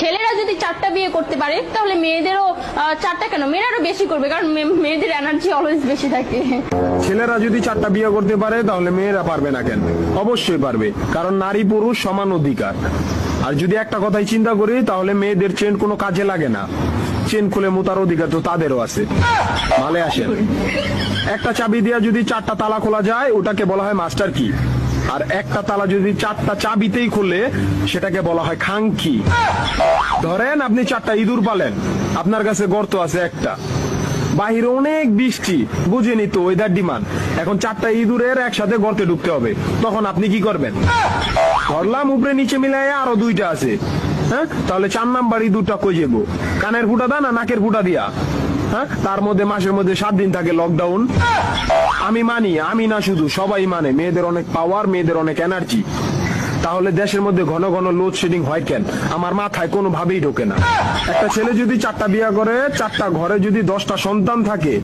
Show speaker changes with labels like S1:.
S1: ছেলেরা যদি 4টা বিয়ে করতে পারে তাহলে মেয়েদেরও 4টা কেন, মেয়েরাও বেশি করবে, কারণ মেয়েদের এনার্জি অলওয়েজ বেশি থাকে।
S2: ছেলেরা যদি 4টা বিয়ে করতে পারে তাহলে মেয়েরা পারবে না কেন? অবশ্যই পারবে, কারণ নারী পুরুষ সমান অধিকার। আর যদি একটা কথাই চিন্তা করি তাহলে মেয়েদের চেন কোনো কাজে লাগে না, চেন খুলে মোতার অধিকার তো তাদেরও আছে। ভালো আসেন, একটা চাবি দিয়া যদি 4টা তালা খোলা যায় ওটাকে বলা হয় মাস্টার কি, আর একটা তালা যদি 4টা চাবিতেই খুলে সেটাকে বলা হয় খাঙ্কি। ধরেন আপনি 4টা ইঁদুর পালেন, আপনার কাছে গর্ত আছে একটা, বাহিরে অনেক বৃষ্টি, বুঝেনি তো ওয়েদার ডিমান্ড, এখন 4টা ইঁদুরের একসাথে গর্তে ঢুকতে হবে, তখন আপনি কি করবেন? ধরলাম উপরে নিচে মিলাই আরো 2টা আছে, হ্যাঁ, তাহলে 4 নাম্বার ইঁদুরটা কই যাবো? কানের ফুটা দা না নাকের ফুটা দিয়া? হ্যাঁ, তার মধ্যে মাসের মধ্যে 7 দিন থাকে লকডাউন। আমি মানি, আমি না শুধু সবাই মানে, মেয়েদের অনেক পাওয়ার, মেয়েদের অনেক এনার্জি। তাহলে দেশের মধ্যে ঘন ঘন লোডশেডিং হয় কেন? আমার মাথায় কোনোভাবেই ঢোকে না। একটা ছেলে যদি 4টা বিয়ে করে, 4টা ঘরে যদি 10টা সন্তান থাকে,